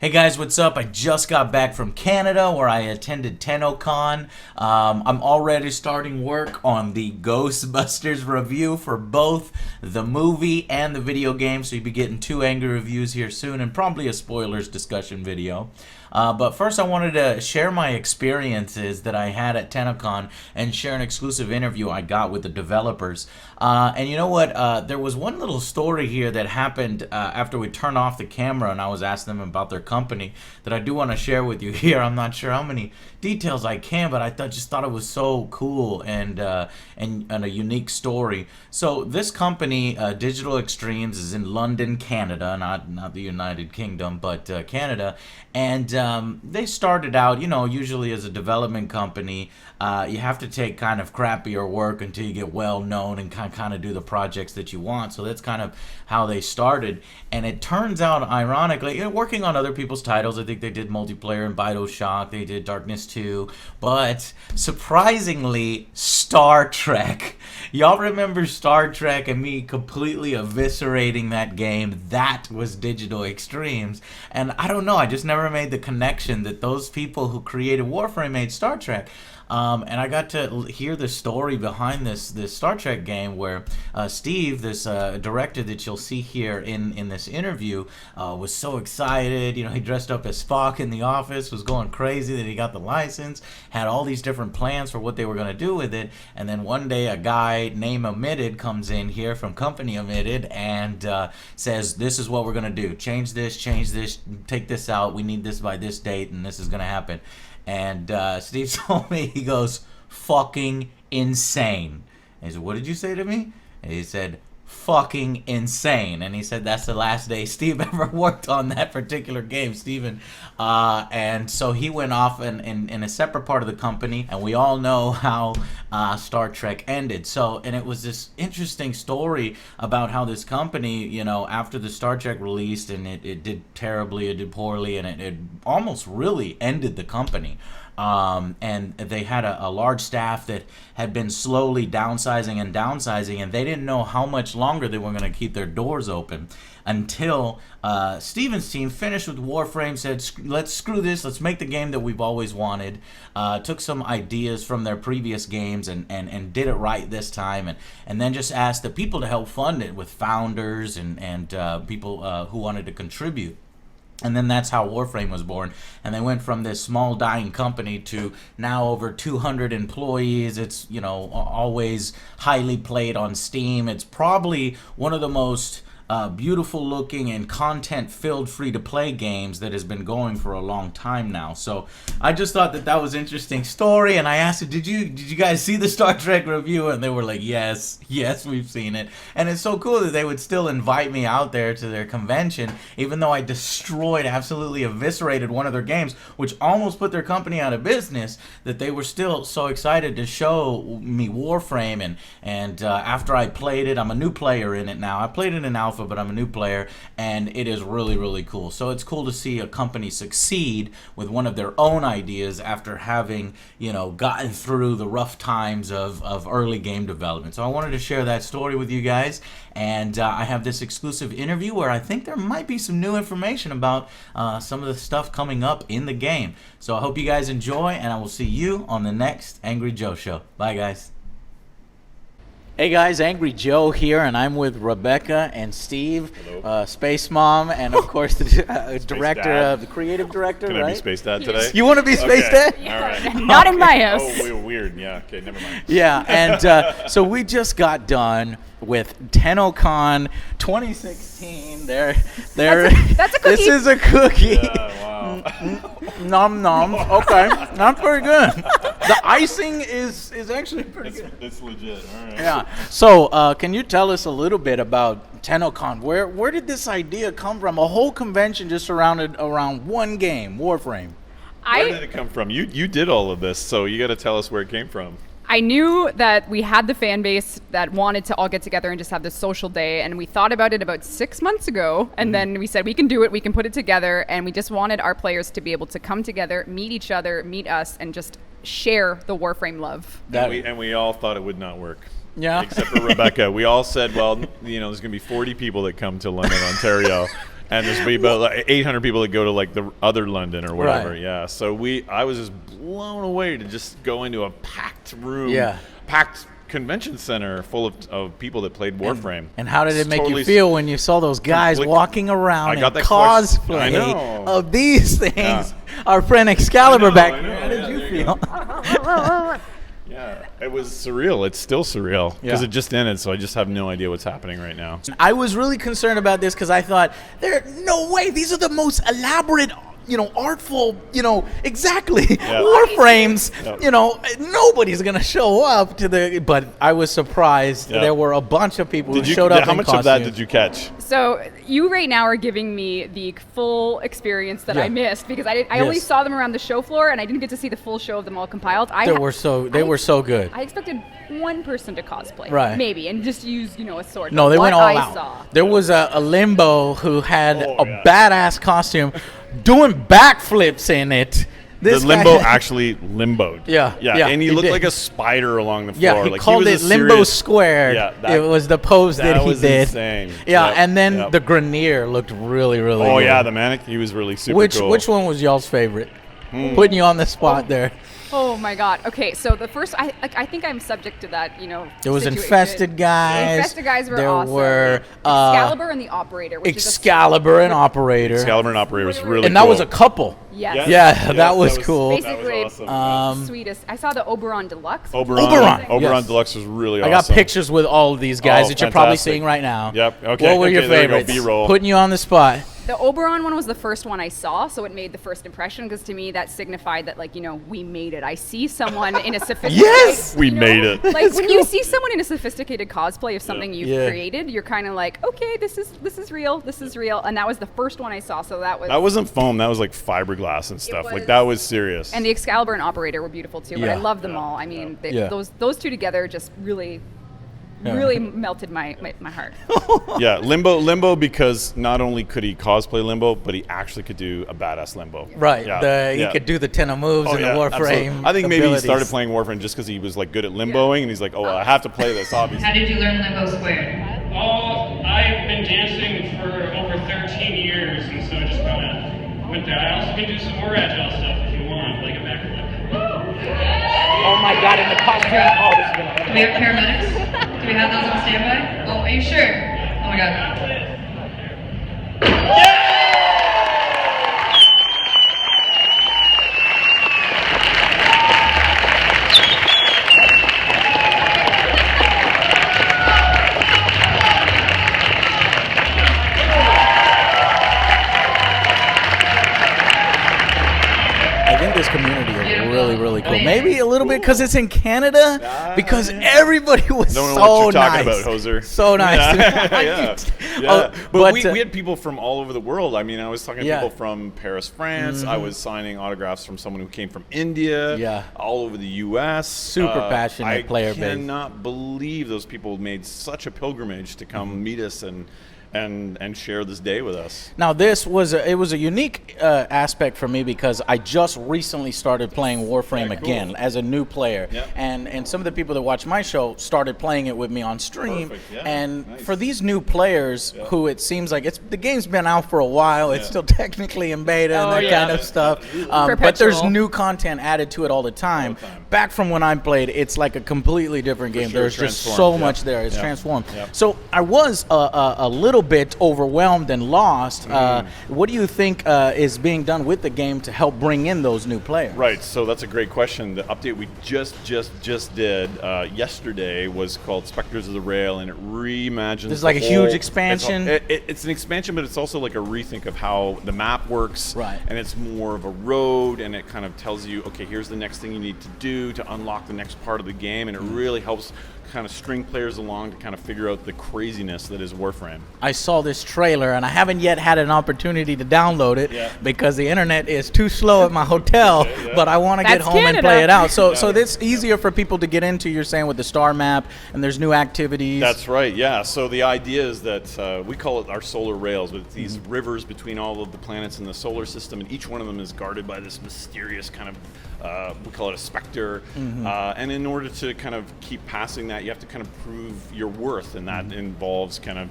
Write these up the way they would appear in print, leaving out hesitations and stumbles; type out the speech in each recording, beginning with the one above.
Hey guys, what's up? I just got back from Canada where I attended Tennocon. I'm already starting work on the Ghostbusters review for both the movie and the video game, so you'll be getting 2 angry reviews here soon and probably a spoilers discussion video. But first I wanted to share my experiences that I had at Tennocon and share an exclusive interview I got with the developers. And you know what? There was one little story here that happened after we turned off the camera and I was asking them about their company that I do want to share with you here. I'm not sure how many details I can, but I just thought it was so cool and a unique story. So this company, Digital Extremes, is in London, Canada, not the United Kingdom, but Canada. And they started out, you know, usually as a development company, you have to take kind of crappier work until you get well known and kind of do the projects that you want. So that's kind of how they started. And it turns out, ironically, working on other people's titles, I think they did multiplayer and Bioshock, they did Darkness 2, but surprisingly, Star Trek. Y'all remember Star Trek and me completely eviscerating that game? That was Digital Extremes. And I don't know, I just never made the connection that those people who created Warframe made Star Trek. And I got to hear the story behind this Star Trek game where Steve, this director that you'll see here in this interview, was so excited. You know, he dressed up as Spock in the office, was going crazy that he got the license, had all these different plans for what they were going to do with it. And then one day a guy, name omitted, comes in here from company omitted and says, this is what we're going to do. Change this, take this out. We need this by this date, and this is going to happen. And Steve told me, he goes, fucking insane. And he said, what did you say to me? And he said, fucking insane. And he said that's the last day Steve ever worked on that particular game, Steven. And so he went off in a separate part of the company, and we all know how Star Trek ended. So, and it was this interesting story about how this company, you know, after the Star Trek released, and it did terribly, it did poorly, and it almost really ended the company. And they had a large staff that had been slowly downsizing, and they didn't know how much longer they were going to keep their doors open until Steven's team finished with Warframe, said, let's screw this, let's make the game that we've always wanted, took some ideas from their previous games and did it right this time, and then just asked the people to help fund it with founders and people who wanted to contribute. And then that's how Warframe was born. And they went from this small dying company to now over 200 employees. It's, you know, always highly played on Steam. It's probably one of the most beautiful looking and content filled free-to-play games that has been going for a long time now. So I just thought that was an interesting story, and I asked it, did you guys see the Star Trek review? And they were like, yes we've seen it. And it's so cool that they would still invite me out there to their convention, even though I absolutely eviscerated one of their games, which almost put their company out of business, that they were still so excited to show me Warframe. And after I played it, I'm a new player in it now. I played it in alpha, but I'm a new player, and it is really, really cool. So it's cool to see a company succeed with one of their own ideas after having, you know, gotten through the rough times of early game development. So I wanted to share that story with you guys, and I have this exclusive interview where I think there might be some new information about some of the stuff coming up in the game. So I hope you guys enjoy, and I will see you on the next Angry Joe Show. Bye, guys. Hey guys, Angry Joe here, and I'm with Rebecca and Steve, Space Mom, and of course the director, the creative director. Can I be Space Dad today? You want to be Space Dad? All right. Not in my house. Oh, weird. Yeah. Okay. Never mind. Yeah, and so we just got done with Tennocon 2016. That's a cookie. This is a cookie. Yeah, wow. Nom nom. Okay, not very good. The icing is actually pretty good. It's legit. All right. Yeah. So, can you tell us a little bit about Tennocon? Where did this idea come from? A whole convention just surrounded around one game, Warframe. Where did it come from? You did all of this, so you got to tell us where it came from. I knew that we had the fan base that wanted to all get together and just have this social day, and we thought about it about 6 months ago, and then we said we can do it, we can put it together, and we just wanted our players to be able to come together, meet each other, meet us, and just share the Warframe love. And we all thought it would not work. Yeah. Except for Rebecca. We all said, well, you know, there's going to be 40 people that come to London, Ontario. and there's be about like 800 people that go to like the other London or whatever. Right. Yeah, so I was just blown away to just go into a packed room, packed convention center full of people that played Warframe. And how did it make totally you feel when you saw those guys walking around in cosplay of these things? Yeah. Our friend Excalibur back I know, there. How did you yeah. feel? Yeah, it was surreal. It's still surreal because it just ended, so I just have no idea what's happening right now. I was really concerned about this because I thought, no way, these are the most elaborate, artful, exactly, Warframes, nobody's going to show up to but I was surprised. There were a bunch of people who showed up in How much costume. of that did you catch? So you right now are giving me the full experience that I missed because I only saw them around the show floor and I didn't get to see the full show of them all compiled. They were so good. I expected one person to cosplay, maybe, and just use a sword. No, they went all out. Saw. There was a Limbo who had a badass costume, doing backflips in it. The Limbo actually limboed. Yeah, and he looked like a spider along the floor. Yeah, he called it Limbo Squared. Yeah, it was the pose that he did. Insane. Yeah, and then the Grenier looked really, really good. Oh, yeah, the Manic, he was really super cool. Which one was y'all's favorite? Putting you on the spot there. Oh my God. Okay, so the first, I think I'm subject to that, There was Infested Guys. The Infested Guys were there awesome. Were Excalibur and the Operator. Excalibur and Operator. Excalibur and Operator was really cool. And that was a couple. Yes. Yeah, that was cool. Basically, that was awesome. Sweetest. I saw the Oberon Deluxe. Oberon Deluxe was really awesome. I got pictures with all of these guys that you're probably seeing right now. Yep. Okay. What were your favorites? B-roll. Putting you on the spot. The Oberon one was the first one I saw, so it made the first impression because to me that signified that we made it. I see someone in a sophisticated we made it. Like when you see someone in a sophisticated cosplay of something you've created, you're kind of like, okay, this is real, and that was the first one I saw. So that wasn't foam. That was like fiberglass and stuff. Like that was serious. And the Excalibur and Operator were beautiful too. But I love them all. I mean, those two together just really melted my heart. Yeah, Limbo because not only could he cosplay Limbo, but he actually could do a badass Limbo. Right. He could do the 10 moves and the Warframe. I think maybe he started playing Warframe just because he was like good at limboing, and he's like, I have to play this, obviously. How did you learn Limbo Squared? Oh, I've been dancing for over 13 years, and so I just kind of went there. I also can do some more agile stuff if you want, like a backflip. Oh my God! In the costume. Oh, this is gonna. Do we have paramedics? Do we have those on standby? Oh, are you sure? Oh my God. I think this community is really, really cool. Maybe a little bit because it's in Canada, because everybody was Don't know so what you're nice. talking about, Hoser. So nice. Yeah. But we had people from all over the world. I mean, I was talking to people from Paris, France. I was signing autographs from someone who came from India. Yeah. All over the U.S. Super passionate player base. I cannot believe those people made such a pilgrimage to come meet us and share this day with us. Now, this was a unique aspect for me because I just recently started playing Warframe again as a new player, and some of the people that watch my show started playing it with me on stream. And for these new players who it seems like the game's been out for a while, it's still technically in beta and that kind of stuff, but there's new content added to it all the time. Back from when I played, it's like a completely different game. There's just so much there. It's transformed. So I was a little bit overwhelmed and lost. What do you think is being done with the game to help bring in those new players? Right, so that's a great question. The update we just did yesterday was called Spectres of the Rail, and it reimagines. This is like a huge expansion. It's an expansion, but it's also like a rethink of how the map works. Right. And it's more of a road, and it kind of tells you, okay, here's the next thing you need to do to unlock the next part of the game, and it really helps kind of string players along to kind of figure out the craziness that is Warframe. I saw this trailer, and I haven't yet had an opportunity to download it because the internet is too slow at my hotel, but I want to get home and play it out. So it's easier for people to get into, you're saying, with the star map, and there's new activities. That's right, yeah. So the idea is that we call it our solar rails, but it's these rivers between all of the planets in the solar system, and each one of them is guarded by this mysterious kind of we call it a specter, and in order to kind of keep passing that, you have to kind of prove your worth, and that involves kind of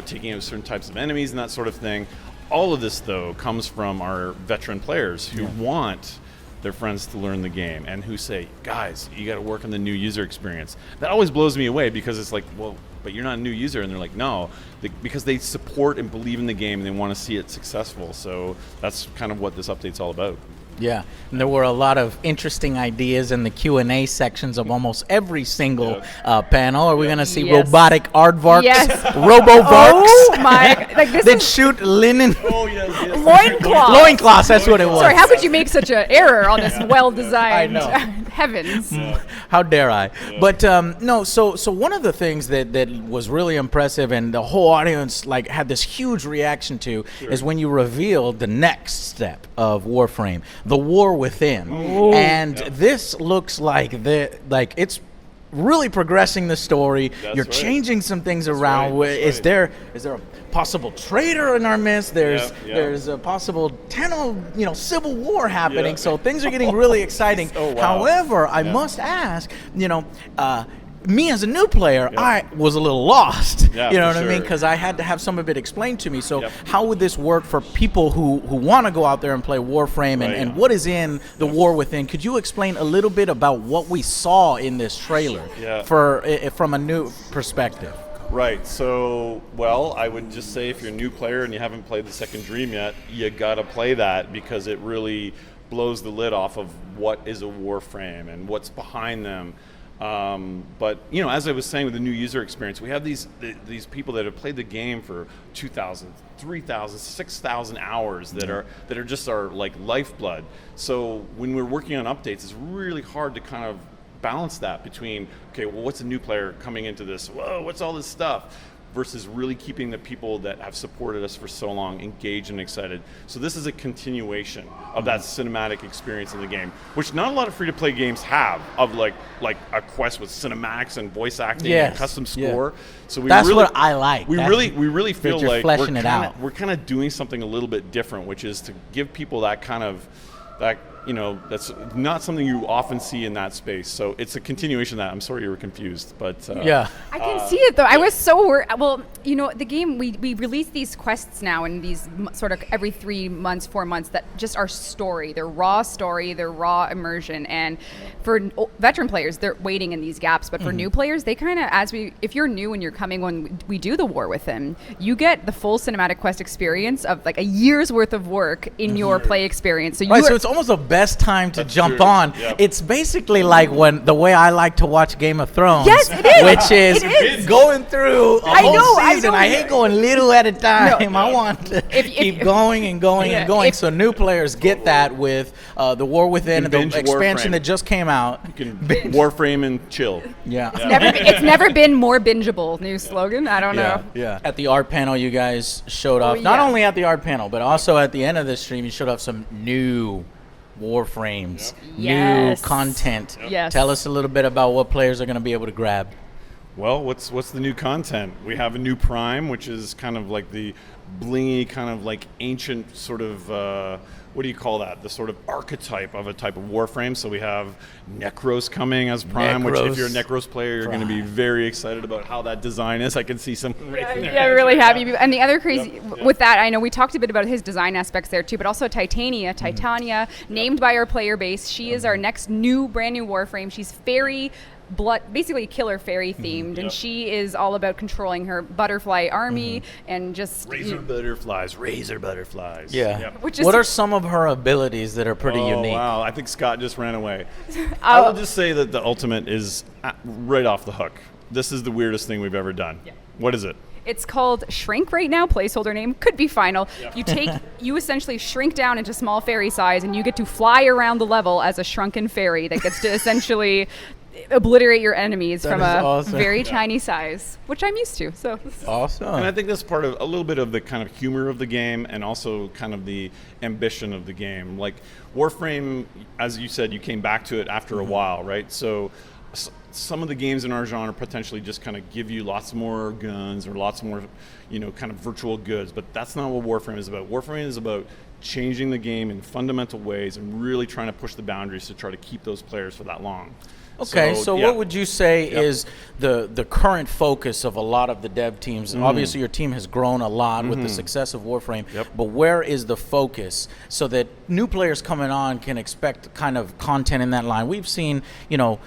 taking out certain types of enemies and that sort of thing. all of this, though, comes from our veteran players who want their friends to learn the game and who say, guys, you got to work on the new user experience. That always blows me away because it's like, well, but you're not a new user. And they're like, no, because they support and believe in the game and they want to see it successful. So that's kind of what this update's all about. Yeah, and there were a lot of interesting ideas in the Q&A sections of almost every single panel. Are we going to see robotic aardvarks? Yes. Robovarks? Oh my! Like this that is shoot linen? loincloth. Loincloths, that's what it was. Sorry, how could you make such an error on this well-designed I know. heavens? How dare I? But no, so one of the things that was really impressive and the whole audience like had this huge reaction to is when you revealed the next step of Warframe, the War Within. And this looks like it's really progressing the story. You're changing some things around. Is there a possible traitor in our midst? There's a possible civil war happening. So things are getting really exciting. However, I must ask, me as a new player, I was a little lost. You know what I mean? Because I had to have some of it explained to me. So how would this work for people who want to go out there and play Warframe and what is in the War Within? Could you explain a little bit about what we saw in this trailer from a new perspective? Right. So, well, I would just say if you're a new player and you haven't played the Second Dream yet, you got to play that because it really blows the lid off of what is a Warframe and what's behind them. But as I was saying with the new user experience, we have these people that have played the game for 2,000, 3,000, 6,000 hours that are just our like lifeblood. So when we're working on updates, it's really hard to kind of balance that between, okay, well, what's a new player coming into this? Whoa, what's all this stuff? Versus really keeping the people that have supported us for so long engaged and excited. So this is a continuation of that cinematic experience in the game, which not a lot of free-to-play games have, of like a quest with cinematics and voice acting and custom score. So that's really, what I like. We really feel like fleshing it out. We're kind of doing something a little bit different, which is to give people that kind of that's not something you often see in that space. So it's a continuation of that. I'm sorry you were confused, but I can see it though. I was so worried. Well, the game, we release these quests now in these sort of every 3 months, 4 months that just are story. They're raw story, they're raw immersion. And for veteran players, they're waiting in these gaps. But for new players, they kind of, if you're new and you're coming when we do the War Within, you get the full cinematic quest experience of like a year's worth of work in your play experience. So so it's almost the best time to jump on. It's basically like the way I like to watch Game of Thrones. Yes, it is. Which is going through a whole season. I hate going little at a time. I want to keep going and going and going. So new players get that with the War Within and the expansion that just came out. You can Warframe and chill. It's never been more bingeable. New slogan. I don't know. Yeah. At the art panel, you guys showed off. Not only at the art panel, but also at the end of the stream, you showed off some new Warframes, new content. Tell us a little bit about what players are going to be able to grab. Well, what's the new content? We have a new Prime, which is kind of like the blingy, kind of like ancient sort of, what do you call that? The sort of archetype of a type of Warframe. So we have Necros coming as Prime, which if you're a Necros player, you're going to be very excited about how that design is. I can see some right there. Yeah, really happy. And the other crazy, with that, I know we talked a bit about his design aspects there too, but also Titania, named by our player base. She is our next brand new Warframe. She's fairy, basically killer fairy themed, and she is all about controlling her butterfly army and just razor butterflies. What are some of her abilities that are pretty unique? Wow, I think Scott just ran away. I will just say that the ultimate is right off the hook. This is the weirdest thing we've ever done. What is it? It's called Shrink right now, placeholder name, could be final. You essentially shrink down into small fairy size and you get to fly around the level as a shrunken fairy that gets to essentially obliterate your enemies from a very tiny size, which I'm used to. So awesome. And I think that's part of a little bit of the kind of humor of the game and also kind of the ambition of the game. Like Warframe, as you said, you came back to it after a while, right? So some of the games in our genre potentially just kind of give you lots more guns or lots more, kind of virtual goods, but that's not what Warframe is about. Warframe is about changing the game in fundamental ways and really trying to push the boundaries to try to keep those players for that long. Okay, so yeah. what would you say is the current focus of a lot of the dev teams? Obviously, your team has grown a lot with the success of Warframe, but where is the focus so that new players coming on can expect kind of content in that line? We've seen,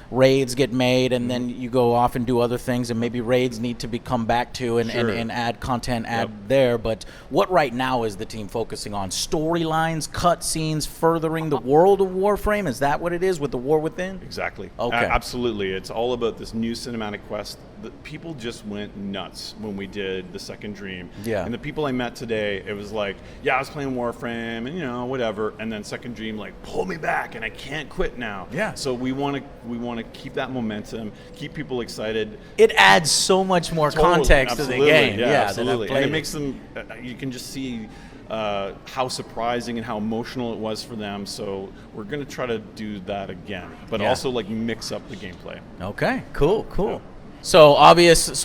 raids get made, and then you go off and do other things, and maybe raids need to be come back to and add content, there. But what right now is the team focusing on? Storylines, cutscenes, furthering the world of Warframe? Is that what it is with the War Within? Exactly. Okay. Absolutely. It's all about this new cinematic quest. The people just went nuts when we did the second Dream. Yeah. And the people I met today, it was like, I was playing Warframe and whatever. And then second Dream pull me back and I can't quit now. Yeah. So we want to keep that momentum, keep people excited. It adds so much more context to the game. Yeah, absolutely. And it it makes them. You can just see how surprising and how emotional it was for them. So we're going to try to do that again, but also mix up the gameplay. Okay, cool. So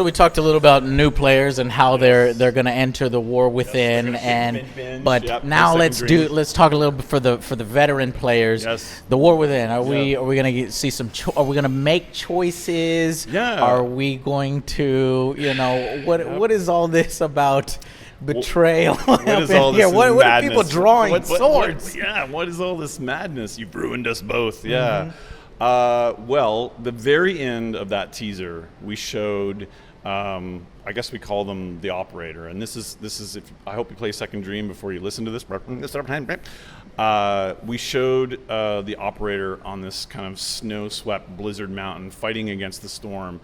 we talked a little about new players and how they're going to enter the War Within, now let's talk a little bit for the veteran players. Yes. The War Within. Are we going to see some? Are we going to make choices? Yeah. Are we going to what is all this about? Betrayal. What is all this What are madness? people drawing swords? What is all this madness? You've ruined us both. Yeah. Well, the very end of that teaser, we showed. I guess we call them the operator, and this is. I hope you play Second Dream before you listen to this. We showed the operator on this kind of snow-swept blizzard mountain fighting against the storm.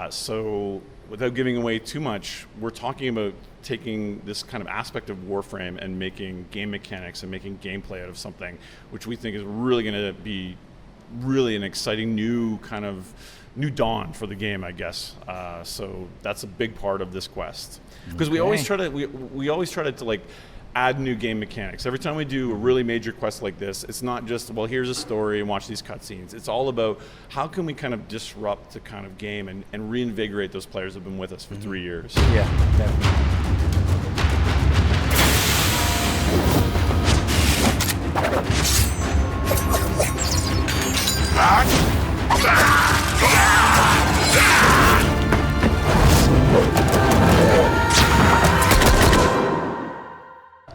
So, without giving away too much, we're talking about taking this kind of aspect of Warframe and making game mechanics and making gameplay out of something, which we think is really going to be really an exciting new dawn for the game, I guess. So that's a big part of this quest, because we always try to add new game mechanics. Every time we do a really major quest like this, it's not just, here's a story and watch these cutscenes. It's all about how can we kind of disrupt the kind of game and reinvigorate those players who have been with us for 3 years. Yeah, definitely.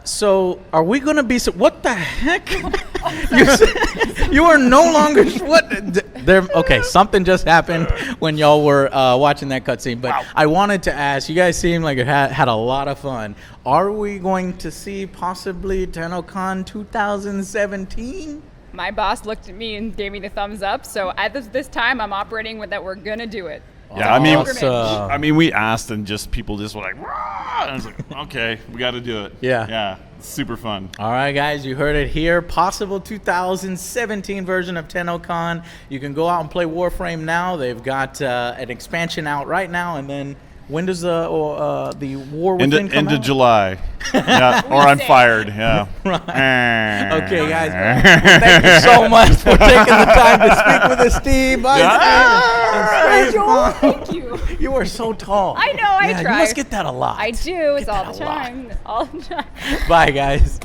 So, are we going to be? What the heck? You are no longer. What? Okay, something just happened when y'all were watching that cutscene. But I wanted to ask. You guys seem like you had a lot of fun. Are we going to see possibly Tennocon 2017? My boss looked at me and gave me the thumbs up. So at this time, I'm operating with that we're gonna do it. Yeah, I mean, we asked and people just were like, "Rah!" And I was like, okay, we got to do it. Yeah, it's super fun. All right, guys, you heard it here. Possible 2017 version of Tennocon. You can go out and play Warframe now. They've got an expansion out right now, and then when does the War Within come into out? July. Yeah, or I'm fired. Yeah. Right. Okay, guys. Well, thank you so much for taking the time to speak with us, Steve. Bye, Steve. Thank you. You are so tall. I know. I try. You must get that a lot. I do. It's all the time. All the time. Bye, guys.